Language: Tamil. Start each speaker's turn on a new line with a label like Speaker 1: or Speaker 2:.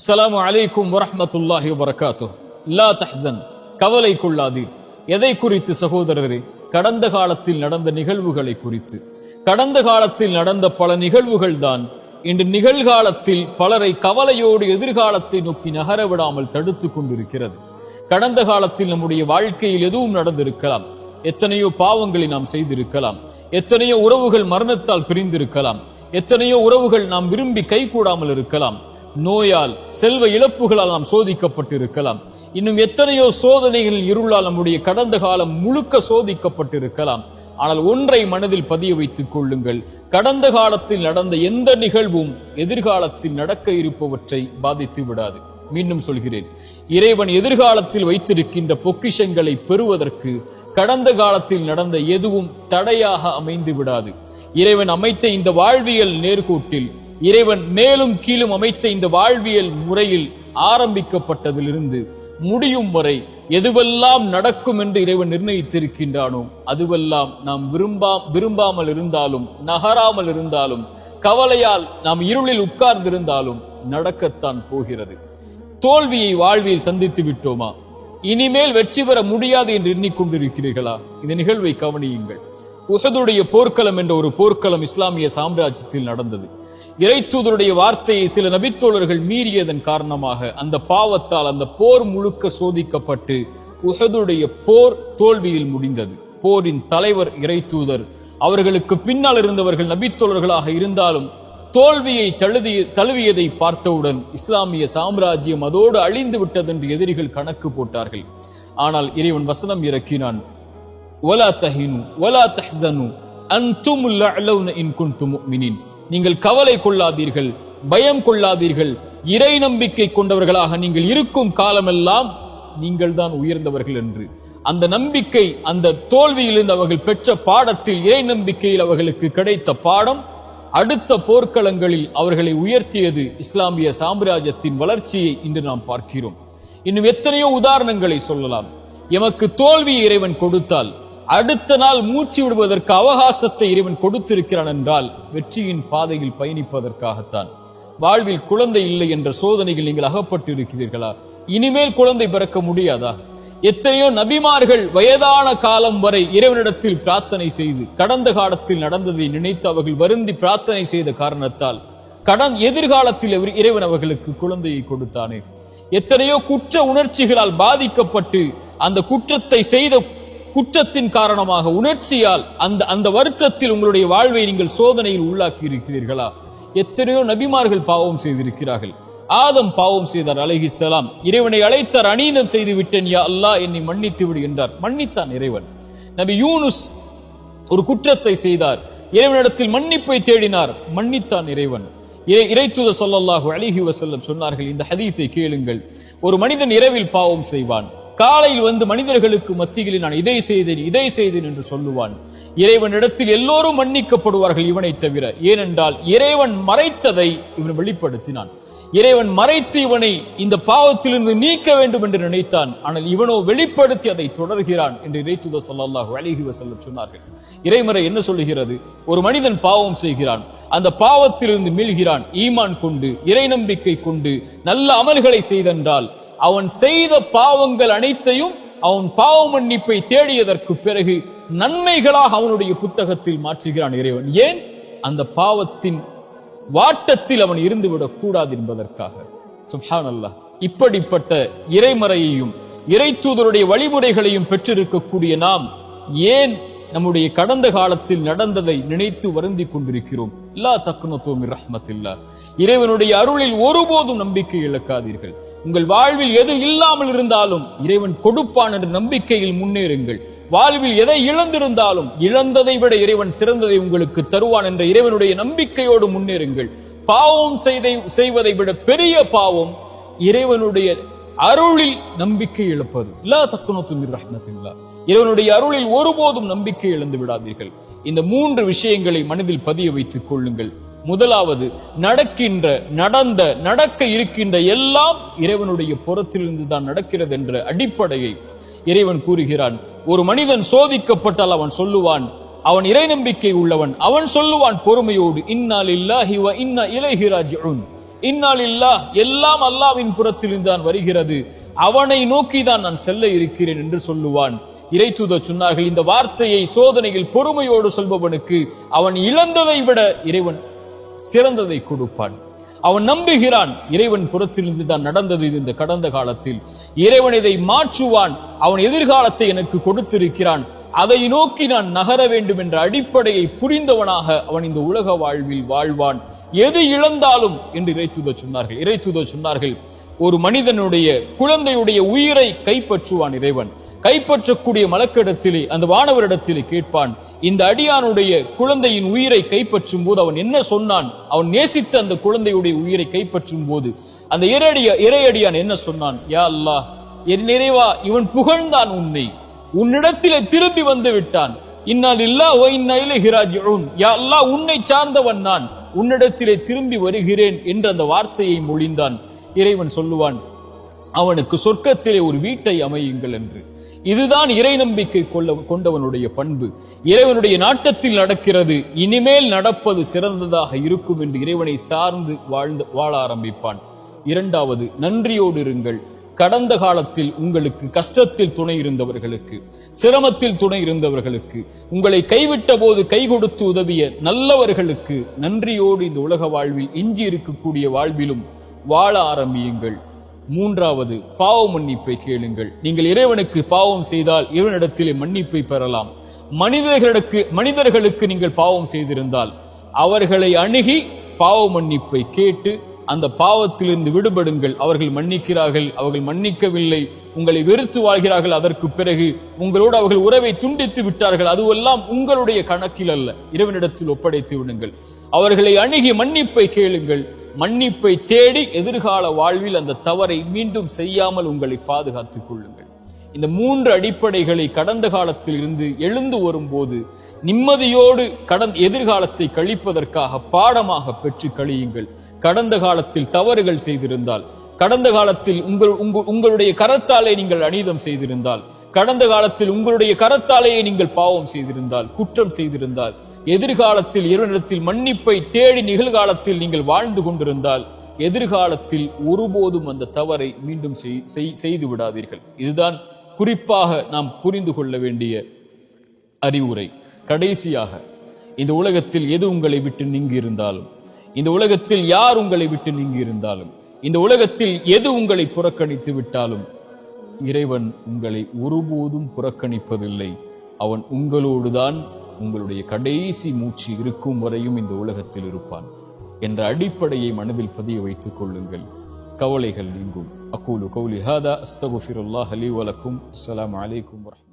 Speaker 1: அஸ்ஸலாமு அலைக்கும் வரஹ்மத்துல்லாஹி வபரகாத்துஹ். லா தஹ்சன், கவலை கொள்ளாதீர். எதை குறித்து சகோதரரே? கடந்த காலத்தில் நடந்த நிகழ்வுகளை குறித்து. கடந்த காலத்தில் நடந்த பல நிகழ்வுகள் தான் இன்று நிகழ்காலத்தில் பலரை கவலையோடு எதிர்காலத்தை நோக்கி நகர விடாமல் தடுத்து கொண்டிருக்கிறது. கடந்த காலத்தில் நம்முடைய வாழ்க்கையில் எதுவும் நடந்திருக்கலாம். எத்தனையோ பாவங்களை நாம் செய்திருக்கலாம். எத்தனையோ உறவுகள் மரணத்தால் பிரிந்திருக்கலாம். எத்தனையோ உறவுகள் நாம் விரும்பி கைகூடாமல் இருக்கலாம். நோயால், செல்வ இழப்புகளால் நாம் சோதிக்கப்பட்டிருக்கலாம். இன்னும் எத்தனையோ சோதனைகள் இருளால் நம்முடைய கடந்த காலம் முழுக்க சோதிக்கப்பட்டிருக்கலாம். ஆனால் ஒன்றை மனதில் பதிய வைத்துக் கொள்ளுங்கள், கடந்த காலத்தில் நடந்த எந்த நிகழ்வும் எதிர்காலத்தில் நடக்க இருப்பவற்றை பாதித்து விடாது. மீண்டும் சொல்கிறேன், இறைவன் எதிர்காலத்தில் வைத்திருக்கின்ற பொக்கிஷங்களை பெறுவதற்கு கடந்த காலத்தில் நடந்த எதுவும் தடையாக அமைந்து விடாது. இறைவன் அமைத்த இந்த வாழ்வியல் நேர்கோட்டில், இறைவன் மேலும் கீழும் அமைத்த இந்த வாழ்வியல் முறையில் ஆரம்பிக்கப்பட்டதிலிருந்து முடியும் வரை எதுவெல்லாம் நடக்கும் என்று இறைவன் நிர்ணயித்திருக்கின்றானோ அதுவெல்லாம் நாம் விரும்பாமல் இருந்தாலும், நகராமல் இருந்தாலும், கவலையால் நாம் இருளில் உட்கார்ந்திருந்தாலும் நடக்கத்தான் போகிறது. தோல்வியை வாழ்வில் சந்தித்து விட்டோமா? இனிமேல் வெற்றி பெற முடியாது என்று எண்ணிக்கொண்டிருக்கிறீர்களா? இந்த நிகழ்வை கவனியுங்கள். உஹதுடைய போர்க்களம் என்ற ஒரு போர்க்களம் இஸ்லாமிய சாம்ராஜ்யத்தில் நடந்தது. இறைத்தூதருடைய வார்த்தையை சில நபித்தோழர்கள் மீறியதன் காரணமாக அந்த பாவத்தால் அந்த போர் முழுக்க சோதிக்கப்பட்டு உஹதுடைய போர் தோல்வியில் முடிந்தது. போரின் தலைவர் இறைத்தூதர், அவர்களுக்கு பின்னால் இருந்தவர்கள் நபித்தோழர்களாக இருந்தாலும் தோல்வியை தழுவியதை பார்த்தவுடன் இஸ்லாமிய சாம்ராஜ்யம் அதோடு அழிந்து விட்டது என்று எதிரிகள் கணக்கு போட்டார்கள். ஆனால் இறைவன் வசனம் இறக்கினான், வலா தஹினு வலா தஹ்சனு அன்துமுல் அஅலவுன இன் குன்தும் முஃமினீன். நீங்கள் கவலை கொள்ளாதீர்கள், பயம் கொள்ளாதீர்கள். இறை நம்பிக்கை கொண்டவர்களாக நீங்கள் இருக்கும் காலமெல்லாம் நீங்கள் தான் உயர்ந்தவர்கள் என்று. அந்த நம்பிக்கை, அந்த தோல்வியிலிருந்து அவர்கள் பெற்ற பாடத்தில், இறை நம்பிக்கையில் அவர்களுக்கு கிடைத்த பாடம் அடுத்த போர்க்களங்களில் அவர்களை உயர்த்தியது. இஸ்லாமிய சாம்ராஜ்யத்தின் வளர்ச்சியை இன்று நாம் பார்க்கிறோம். இன்னும் எத்தனையோ உதாரணங்களை சொல்லலாம். எமக்கு தோல்வியை இறைவன் கொடுத்தால் அடுத்த நாள் மூச்சு விடுவதற்கு அவகாசத்தை இறைவன் கொடுத்திருக்கிறான் என்றால் வெற்றியின் பாதையில் பயணிப்பதற்காகத்தான். வாழ்வில் குழந்தை இல்லை என்ற சோதனைகள் நீங்கள் அகப்பட்டு இருக்கிறீர்களா? இனிமேல் குழந்தை பிறக்க முடியாதா? எத்தனையோ நபிமார்கள் வயதான காலம் வரை இறைவனிடத்தில் பிரார்த்தனை செய்து கடந்த காலத்தில் நடந்ததை நினைத்து அவர்கள் வருந்தி பிரார்த்தனை செய்த காரணத்தால் எதிர்காலத்தில் இறைவன் அவர்களுக்கு குழந்தையை கொடுத்தானே. எத்தனையோ குற்ற உணர்ச்சிகளால் பாதிக்கப்பட்டு அந்த குற்றத்தை செய்த குற்றத்தின் காரணமாக உணர்ச்சியால் அந்த வருத்தத்தில் உங்களுடைய வாழ்வை நீங்கள் சோதனையில் உள்ளாக்கி இருக்கிறீர்களா? எத்தனையோ நபிமார்கள் பாவம் செய்திருக்கிறார்கள். ஆதம் பாவம் செய்தார் அலைஹிஸ்ஸலாம். இறைவனை அழைத்தார், அநீதம் செய்து விட்டேன் யா அல்லாஹ், என்னை மன்னித்து விடு என்றார். மன்னித்தான் இறைவன். நபி யூனுஸ் ஒரு குற்றத்தை செய்தார், இறைவனிடத்தில் மன்னிப்பை தேடினார், மன்னித்தான் இறைவன். இறைத்தூதர் ஸல்லல்லாஹு அலைஹி வஸல்லம் சொன்னார்கள், இந்த ஹதீஸை கேளுங்கள். ஒரு மனிதன் இரவில் பாவம் செய்வான், காலையில் வந்து மனிதர்களுக்கு மத்தியில் நான் இதை செய்தேன் என்று சொல்லுவான். இறைவனிடத்தில் எல்லோரும் மன்னிக்கப்படுவார்கள் இவனை தவிர. ஏனென்றால் இறைவன் மறைத்ததை இவன் வெளிப்படுத்தினான். இறைவன் மறைத்து இவனை இந்த பாவத்திலிருந்து நீக்க வேண்டும் என்று நினைத்தான். ஆனால் இவனோ வெளிப்படுத்தி அதை தொடர்கிறான் என்று இறைத்தூதர் ஸல்லல்லாஹு அலைஹி வஸல்லம் சொன்னார்கள். இறைமறை என்ன சொல்லுகிறது? ஒரு மனிதன் பாவம் செய்கிறான், அந்த பாவத்திலிருந்து மீள்கிறான், ஈமான் கொண்டு இறை நம்பிக்கை கொண்டு நல்ல அமல்களை செய்தென்றால் அவன் செய்த பாவங்கள் அனைத்தையும் அவன் பாவ மன்னிப்பை தேடியதற்கு பிறகு நன்மைகளாக அவனுடைய புத்தகத்தில் மாற்றுகிறான் இறைவன். ஏன்? அந்த பாவத்தின் வாட்டத்தில் அவன் இருந்துவிடக் கூடாது என்பதற்காக. சுப்ஹானல்லாஹ். இப்படிப்பட்ட இறைமறையையும் இறைத்தூதருடைய வழிமுறைகளையும் பெற்றிருக்கக்கூடிய நாம் ஏன் நம்முடைய கடந்த காலத்தில் நடந்ததை நினைத்து வருந்தி கொண்டிருக்கிறோம்? லா தக்னது மின் ரஹ்மத்தில்லாஹ். இறைவனுடைய அருளில் ஒருபோதும் நம்பிக்கை இழக்காதீர்கள். உங்கள் வாழ்வில் எது இல்லாமல் இருந்தாலும் இறைவன் கொடுப்பான் என்ற நம்பிக்கையில் முன்னேறுங்கள். வாழ்வில் எதை இழந்திருந்தாலும் இழந்ததை விட இறைவன் சிறந்ததை உங்களுக்கு தருவான் என்ற இறைவனுடைய நம்பிக்கையோடு முன்னேறுங்கள். பாவம் செய்வதை விட பெரிய பாவம் இறைவனுடைய அருளில் நம்பிக்கை இழப்பது. லா தக்னது மின் ரஹ்மத்தில்லாஹ். இறைவனுடைய அருளில் ஒருபோதும் நம்பிக்கை இழந்து விடாதீர்கள். இந்த 3 விஷயங்களை மனதில் பதிய வைத்துக் கொள்ளுங்கள். முதலாவது, நடக்க இருக்கின்ற எல்லாம் இறைவனுடைய புறத்திலிருந்து தான் நடக்கிறது என்ற அடிப்படையை இறைவன் கூறுகிறான். ஒரு மனிதன் சோதிக்கப்பட்டால் அவன் சொல்லுவான், அவன் இறை நம்பிக்கை உள்ளவன், அவன் சொல்லுவான் பொறுமையோடு, இன்னா லில்லாஹி வ இன்னா இலைஹி ராஜிஊன். இன்னாலில்லாஹ், எல்லாம் அல்லாஹ்வின் புறத்திலிருந்து தான் வருகிறது, அவனை நோக்கி தான் நான் செல்ல இருக்கிறேன் என்று சொல்லுவான். இறை தூதர் சொன்னார்கள், இந்த வார்த்தையை சோதனையில் பொறுமையோடு சொல்பவனுக்கு அவன் இழந்ததை விட இறைவன் சிறந்ததை கொடுப்பான். அவன் நம்புகிறான், இறைவன் புறத்திலிருந்து தான் நடந்தது இந்த கடந்த காலத்தில், இறைவன் இதை மாற்றுவான், அவன் எதிர்காலத்தை எனக்கு கொடுத்திருக்கிறான், அதை நோக்கி நான் நகர வேண்டும் என்ற அடிப்படையை புரிந்தவனாக அவன் இந்த உலக வாழ்வில் வாழ்வான். எது இழந்தாலும் என்று இறை தூதர் சொன்னார்கள், ஒரு மனிதனுடைய குழந்தையுடைய உயிரை கைப்பற்றுவான் இறைவன். கைப்பற்றக்கூடிய மலக்கிடத்திலே, அந்த வானவரிடத்திலே கேட்பான், இந்த அடியானுடைய குழந்தையின் உயிரை கைப்பற்றும் போது அவன் என்ன சொன்னான்? அவன் நேசித்த அந்த குழந்தையுடைய உயிரை கைப்பற்றும் போது அந்த இறையடியான் என்ன சொன்னான்? யா அல்லாஹ், என் நிறைவா, இவன் புகழ்ந்தான் உன்னை, உன்னிடத்திலே திரும்பி வந்து விட்டான். இன்னா லில்லாஹி வ இன்னா இலைஹி ராஜிஊன். யா அல்லாஹ், உன்னை சார்ந்தவன் நான், உன்னிடத்திலே திரும்பி வருகிறேன் என்ற அந்த வார்த்தையை மொழிந்தான். இறைவன் சொல்லுவான், அவனுக்கு சொர்க்கத்திலே ஒரு வீட்டை அமையுங்கள் என்று. இதுதான் இறை நம்பிக்கை கொண்டவனுடைய பண்பு. இறைவனுடைய நாட்டத்தில் நடக்கிறது, இனிமேல் நடப்பது சிறந்ததாக இருக்கும் என்று இறைவனை சார்ந்து வாழ ஆரம்பிப்பான். இரண்டாவது, நன்றியோடு இருங்கள். கடந்த காலத்தில் உங்களுக்கு கஷ்டத்தில் துணை இருந்தவர்களுக்கு, சிரமத்தில் துணை இருந்தவர்களுக்கு, உங்களை கைவிட்ட போது கை கொடுத்து உதவிய நல்லவர்களுக்கு நன்றியோடு இந்த உலக வாழ்வில், எஞ்சி இருக்கக்கூடிய வாழ்விலும் வாழ ஆரம்பியுங்கள். மூன்றாவது, பாவ மன்னிப்பை கேளுங்கள். நீங்கள் இறைவனுக்கு பாவம் செய்தால் இறைவனிடத்திலே மன்னிப்பை பெறலாம். மனிதர்களுக்கு நீங்கள் பாவம் செய்திருந்தால் அவர்களை அணுகி பாவ மன்னிப்பை கேட்டு அந்த பாவத்திலிருந்து விடுபடுங்கள். அவர்கள் மன்னிக்கிறார்கள், அவர்கள் மன்னிக்கவில்லை, உங்களை வெறுத்து வாழ்கிறார்கள், அதற்கு பிறகு உங்களோடு அவர்கள் உறவை துண்டித்து விட்டார்கள், அதுவெல்லாம் உங்களுடைய கணக்கில் அல்ல, இறைவனிடத்தில் ஒப்படைத்து விடுங்கள். அவர்களை அணுகி மன்னிப்பை கேளுங்கள். மன்னிப்பை தேடி எதிர்கால வாழ்வில் அந்த தவறை மீண்டும் செய்யாமல் உங்களை பாதுகாத்துக் கொள்ளுங்கள். இந்த மூன்று அடிப்படைகளை கடந்த காலத்தில் இருந்து எழுந்து வரும்போது நிம்மதியோடு எதிர்காலத்தை கழிப்பதற்காக பாடமாக பெற்று கழியுங்கள். கடந்த காலத்தில் தவறுகள் செய்திருந்தால், கடந்த காலத்தில் உங்களுடைய கரத்தாலே நீங்கள் அநீதம் செய்திருந்தால், கடந்த காலத்தில் உங்களுடைய கரத்தாலேயே நீங்கள் பாவம் செய்திருந்தால், குற்றம் செய்திருந்தால், எதிர்காலத்தில் இறைவனிடத்தில் மன்னிப்பை தேடி நிகழ்காலத்தில் நீங்கள் வாழ்ந்து கொண்டிருந்தால், எதிர்காலத்தில் ஒருபோதும் அந்த தவறை மீண்டும் செய்து விடாதீர்கள். இதுதான் குறிப்பாக நாம் புரிந்து கொள்ள வேண்டிய அறிவுரை. கடைசியாக, இந்த உலகத்தில் எது உங்களை விட்டு நீங்கி இருந்தாலும், இந்த உலகத்தில் யார் உங்களை விட்டு நீங்கி இருந்தாலும், இந்த உலகத்தில் எது உங்களை புறக்கணித்து விட்டாலும், இறைவன் உங்களை ஒருபோதும் புறக்கணிப்பதில்லை. அவன் உங்களோடுதான் உங்களுடைய கடைசி மூச்சு இருக்கும் வரையும் இந்த உலகத்தில் இருப்பான் என்ற அடிப்படையை மனதில் பதிய வைத்துக் கொள்ளுங்கள். கவலைகள் நீங்கும். அகூலு கௌலி ஹாதா அஸ்தகுஃபிருல்லாஹ் லி வ லக்கும். அஸ்ஸலாமு அலைக்கும் வரஹ்மத்துல்லாஹி.